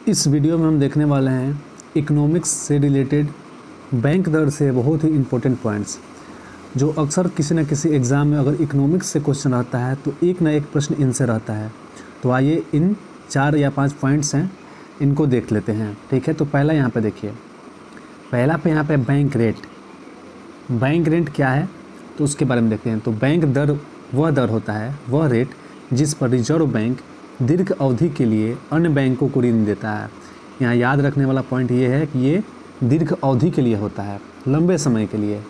इस वीडियो में हम देखने वाले हैं इकोनॉमिक्स से रिलेटेड बैंक दर से बहुत ही इम्पोर्टेंट पॉइंट्स जो अक्सर किसी न किसी एग्ज़ाम में अगर इकोनॉमिक्स से क्वेश्चन रहता है तो एक ना एक प्रश्न इनसे रहता है। तो आइए इन 4 या 5 पॉइंट्स हैं, इनको देख लेते हैं। ठीक है, तो पहला यहाँ पे देखिए, पहला पे यहाँ पे बैंक रेट। बैंक रेट क्या है तो उसके बारे में देखते हैं। तो बैंक दर वह दर होता है, वह रेट जिस पर रिजर्व बैंक दीर्घ अवधि के लिए अन्य बैंकों को ऋण देता है। यहाँ याद रखने वाला पॉइंट ये है कि ये दीर्घ अवधि के लिए होता है, लंबे समय के लिए।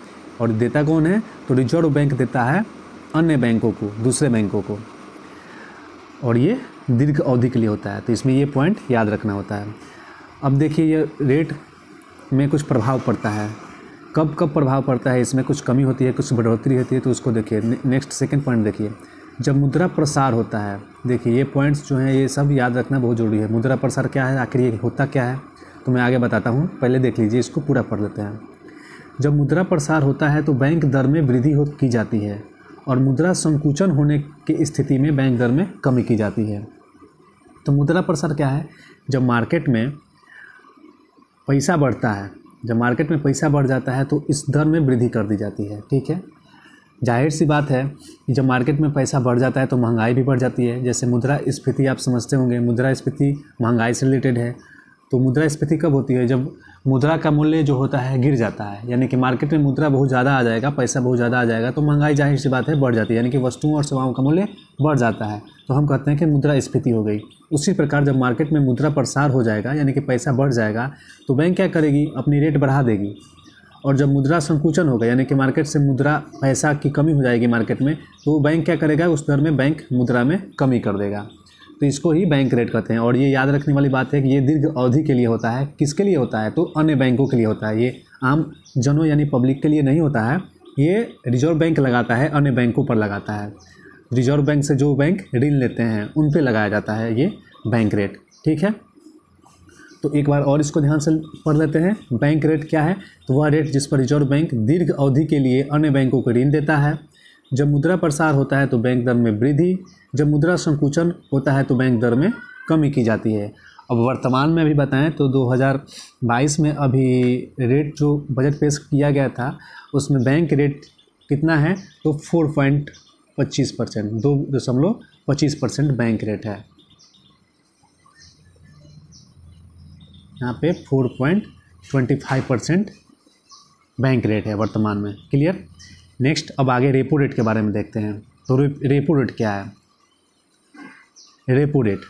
और देता कौन है तो रिजर्व बैंक देता है अन्य बैंकों को, दूसरे बैंकों को, और ये दीर्घ अवधि के लिए होता है। तो इसमें ये पॉइंट याद रखना होता है। अब देखिए, ये रेट में कुछ प्रभाव पड़ता है। कब कब प्रभाव पड़ता है, इसमें कुछ कमी होती है, कुछ बढ़ोतरी होती है, तो उसको देखिए। नेक्स्ट सेकंड पॉइंट देखिए, जब मुद्रा प्रसार होता है। देखिए ये पॉइंट्स जो हैं ये सब याद रखना बहुत ज़रूरी है। मुद्रा प्रसार क्या है, आखिर ये होता क्या है, तो मैं आगे बताता हूँ, पहले देख लीजिए, इसको पूरा पढ़ लेते हैं। जब मुद्रा प्रसार होता है तो बैंक दर में वृद्धि की जाती है और मुद्रा संकुचन होने की स्थिति में बैंक दर में कमी की जाती है। तो मुद्रा प्रसार क्या है, जब मार्केट में पैसा बढ़ता है, जब मार्केट में पैसा बढ़ जाता है तो इस दर में वृद्धि कर दी जाती है। ठीक है, जाहिर सी बात है कि जब मार्केट में पैसा बढ़ जाता है तो महंगाई भी बढ़ जाती है। जैसे मुद्रास्फीति आप समझते होंगे, मुद्रास्फीति महंगाई से रिलेटेड है। तो मुद्रास्फीति कब होती है, जब मुद्रा का मूल्य जो होता है गिर जाता है, यानी कि मार्केट में मुद्रा बहुत ज़्यादा आ जाएगा, पैसा बहुत ज़्यादा आ जाएगा, तो महंगाई जाहिर सी बात है बढ़ जाती है, यानी कि वस्तुओं और सेवाओं का मूल्य बढ़ जाता है। तो हम कहते हैं कि मुद्रास्फीति हो गई। उसी प्रकार जब मार्केट में मुद्रा प्रसार हो जाएगा, यानी कि पैसा बढ़ जाएगा, तो बैंक क्या करेगी, अपनी रेट बढ़ा देगी। और जब मुद्रा संकुचन होगा, यानी कि मार्केट से मुद्रा पैसा की कमी हो जाएगी मार्केट में, तो बैंक क्या करेगा, उस दर में बैंक मुद्रा में कमी कर देगा। तो इसको ही बैंक रेट कहते हैं। और ये याद रखने वाली बात है कि ये दीर्घ अवधि के लिए होता है। किसके लिए होता है, तो अन्य बैंकों के लिए होता है। ये आम जनों यानी पब्लिक के लिए नहीं होता है, ये रिजर्व बैंक लगाता है, अन्य बैंकों पर लगाता है। रिजर्व बैंक से जो बैंक ऋण लेते हैं उन पर लगाया जाता है ये बैंक रेट। ठीक है, तो एक बार और इसको ध्यान से पढ़ लेते हैं। बैंक रेट क्या है, तो वह रेट जिस पर रिजर्व बैंक दीर्घ अवधि के लिए अन्य बैंकों को ऋण देता है। जब मुद्रा प्रसार होता है तो बैंक दर में वृद्धि, जब मुद्रा संकुचन होता है तो बैंक दर में कमी की जाती है। अब वर्तमान में अभी बताएं तो 2022 में अभी रेट जो बजट पेश किया गया था उसमें बैंक रेट कितना है, तो 4.25%, 2.25% बैंक रेट है। यहाँ पे 4.25% बैंक रेट है वर्तमान में। क्लियर। नेक्स्ट अब आगे रेपो रेट के बारे में देखते हैं। तो रेपो रेट क्या है। रेपो रेट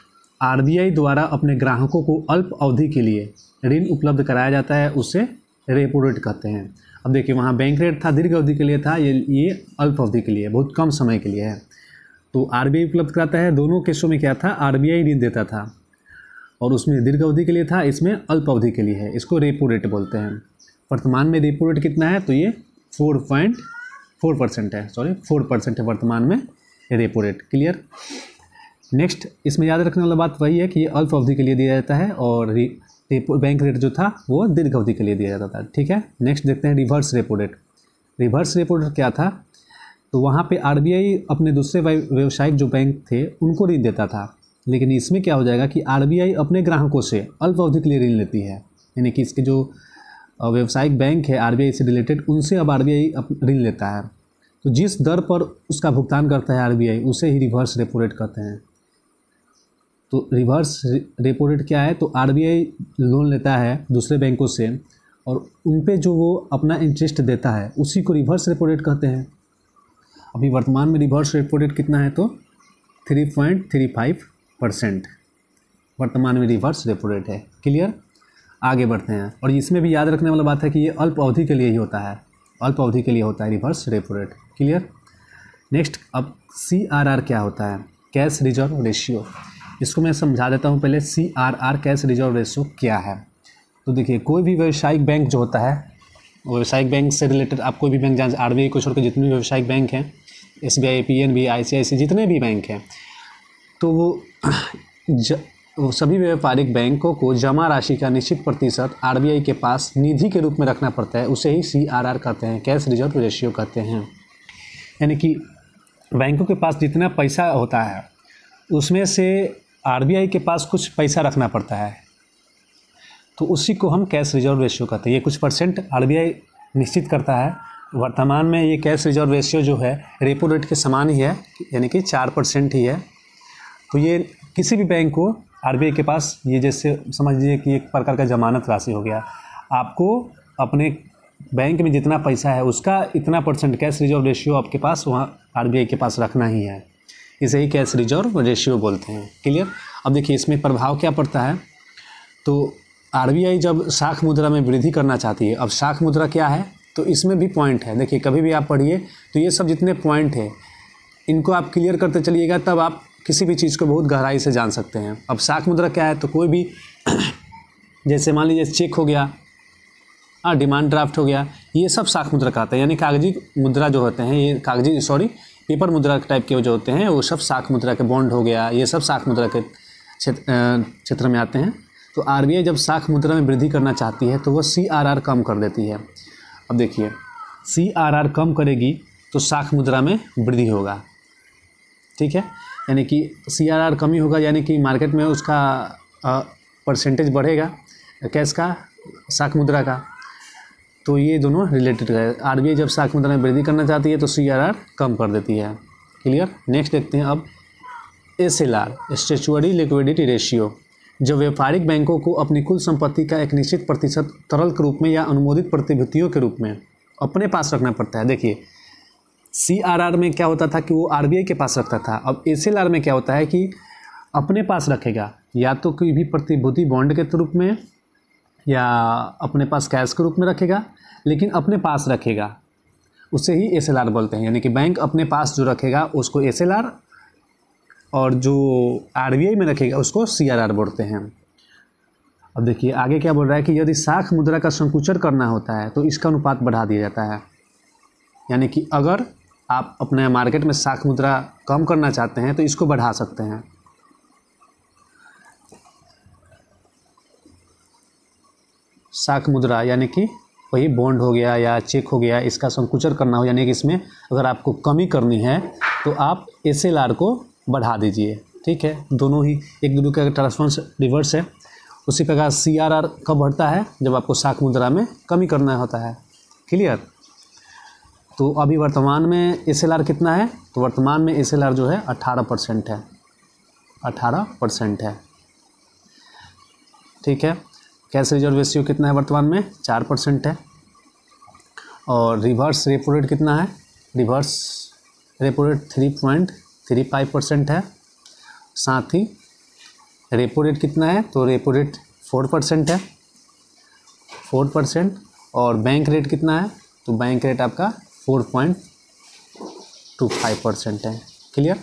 आरबीआई द्वारा अपने ग्राहकों को अल्प अवधि के लिए ऋण उपलब्ध कराया जाता है, उसे रेपो रेट कहते हैं। अब देखिए, वहाँ बैंक रेट था दीर्घ अवधि के लिए था, ये अल्प अवधि के लिए, बहुत कम समय के लिए है। तो आरबीआई उपलब्ध कराता है। दोनों केसों में क्या था, आरबीआई ऋण देता था और उसमें दीर्घ अवधि के लिए था, इसमें अल्प अवधि के लिए है। इसको रेपो रेट बोलते हैं। वर्तमान में रेपो रेट कितना है, तो ये 4.4% है, 4% है वर्तमान में रेपो रेट। क्लियर। नेक्स्ट इसमें याद रखने वाला बात वही है कि ये अल्प अवधि के लिए दिया जाता है और बैंक रेट जो था वो दीर्घ अवधि के लिए दिया जाता था। ठीक है, नेक्स्ट देखते हैं reverse repo rate. Reverse repo rate क्या था, तो वहाँ पे आरबीआई अपने दूसरे व्यावसायिक जो बैंक थे उनको ऋण देता था, लेकिन इसमें क्या हो जाएगा कि आरबीआई अपने ग्राहकों से अल्प अवधि के लिए ऋण लेती है, यानी कि इसके जो व्यावसायिक बैंक है आरबीआई से रिलेटेड, उनसे अब आरबीआई ऋण लेता है। तो जिस दर पर उसका भुगतान करता है आरबीआई, उसे ही रिवर्स रेपो रेट कहते हैं। तो रिवर्स रेपो रेट क्या है, तो आरबीआई लोन लेता है दूसरे बैंकों से और उन पे जो वो अपना इंटरेस्ट देता है उसी को रिवर्स रेपो रेट कहते हैं। अभी वर्तमान में रिवर्स रेपो रेट कितना है, तो 3.35% वर्तमान में रिवर्स रेपो रेट है। क्लियर। आगे बढ़ते हैं। और इसमें भी याद रखने वाला बात है कि ये अल्प अवधि के लिए ही होता है, अल्प अवधि के लिए होता है reverse repo rate. Clear. Next अब CRR क्या होता है, कैश रिजर्व रेशियो। इसको मैं समझा देता हूँ पहले। CRR कैश रिजर्व रेशियो क्या है। तो देखिए, कोई भी व्यावसायिक बैंक जो होता है, व्यावसायिक बैंक से रिलेटेड आप कोई भी बैंक जान, आरबीआई को छोड़कर जितने भी व्यावसायिक बैंक हैं, SBI, PNB, ICICI, जितने भी बैंक हैं, तो वो सभी व्यापारिक बैंकों को जमा राशि का निश्चित प्रतिशत आरबीआई के पास निधि के रूप में रखना पड़ता है, उसे ही CRR कहते हैं, कैश रिजर्व रेशियो कहते हैं। यानी कि बैंकों के पास जितना पैसा होता है उसमें से आरबीआई के पास कुछ पैसा रखना पड़ता है, तो उसी को हम कैश रिजर्व रेशियो कहते हैं। ये कुछ परसेंट आरबीआई निश्चित करता है। वर्तमान में ये कैश रिजर्व रेशियो जो है रेपो रेट के समान ही है, यानी कि 4% ही है। तो ये किसी भी बैंक को आरबीआई के पास, ये जैसे समझ लीजिए कि एक प्रकार का जमानत राशि हो गया। आपको अपने बैंक में जितना पैसा है उसका इतना परसेंट कैश रिजर्व रेशियो आपके पास वहाँ आरबीआई के पास रखना ही है। इसे ही कैश रिजर्व रेशियो बोलते हैं। क्लियर। अब देखिए इसमें प्रभाव क्या पड़ता है। तो आरबीआई जब शाख मुद्रा में वृद्धि करना चाहती है, अब शाख मुद्रा क्या है तो इसमें भी पॉइंट है। देखिए कभी भी आप पढ़िए तो ये सब जितने पॉइंट है इनको आप क्लियर करते चलिएगा, तब आप किसी भी चीज़ को बहुत गहराई से जान सकते हैं। अब शाख मुद्रा क्या है तो कोई भी जैसे मान लीजिए चेक हो गया, डिमांड ड्राफ्ट हो गया, ये सब शाख मुद्रा कहते हैं। यानी कागजी मुद्रा जो होते हैं, ये कागजी पेपर मुद्रा टाइप के जो होते हैं वो सब शाख मुद्रा के, बॉन्ड हो गया, ये सब शाख मुद्रा के क्षेत्र में आते हैं। तो आरबीआई जब शाख मुद्रा में वृद्धि करना चाहती है तो वह सीआरआर कम कर देती है। अब देखिए सीआरआर कम करेगी तो शाख मुद्रा में वृद्धि होगा, ठीक है। यानी कि सीआरआर कमी होगा, यानी कि मार्केट में उसका परसेंटेज बढ़ेगा कैश का, शाख मुद्रा का। तो ये दोनों रिलेटेड है। आरबीआई जब शाख मुद्रा में वृद्धि करना चाहती है तो सीआरआर कम कर देती है। क्लियर। नेक्स्ट देखते हैं अब एसएलआर, स्टैट्यूटरी लिक्विडिटी रेशियो। जब व्यापारिक बैंकों को अपनी कुल संपत्ति का एक निश्चित प्रतिशत तरल के रूप में या अनुमोदित प्रतिभूतियों के रूप में अपने पास रखना पड़ता है। देखिए सीआरआर में क्या होता था कि वो आरबीआई के पास रखता था। अब एसएलआर में क्या होता है कि अपने पास रखेगा, या तो कोई भी प्रतिभूति बॉन्ड के रूप में या अपने पास कैश के रूप में रखेगा, लेकिन अपने पास रखेगा, उसे ही एसएलआर बोलते हैं। यानी कि बैंक अपने पास जो रखेगा उसको एसएलआर, और जो आरबीआई में रखेगा उसको सीआरआर बोलते हैं। अब देखिए आगे क्या बोल रहा है कि यदि शाख मुद्रा का संकुचन करना होता है तो इसका अनुपात बढ़ा दिया जाता है। यानी कि अगर आप अपने मार्केट में शाख मुद्रा कम करना चाहते हैं तो इसको बढ़ा सकते हैं। शाख मुद्रा यानी कि वही बॉन्ड हो गया या चेक हो गया, इसका संकुचन करना हो, यानी कि इसमें अगर आपको कमी करनी है तो आप एसएलआर को बढ़ा दीजिए, ठीक है। दोनों ही एक दूसरे का ट्रांसफरेंस रिवर्स है। उसी प्रकार सीआरआर कब बढ़ता है, जब आपको शाख मुद्रा में कमी करना होता है। क्लियर। तो अभी वर्तमान में एसएलआर कितना है, तो वर्तमान में एसएलआर जो है 18% है, 18% है, ठीक है। कैश रिजर्व रेशियो कितना है वर्तमान में, 4% है। और रिवर्स रेपो रेट कितना है, रिवर्स रेपो रेट 3.35% है। साथ ही रेपो रेट कितना है, तो रेपो रेट 4% है, 4%। और बैंक रेट कितना है, तो बैंक रेट आपका 4.25% है। क्लियर।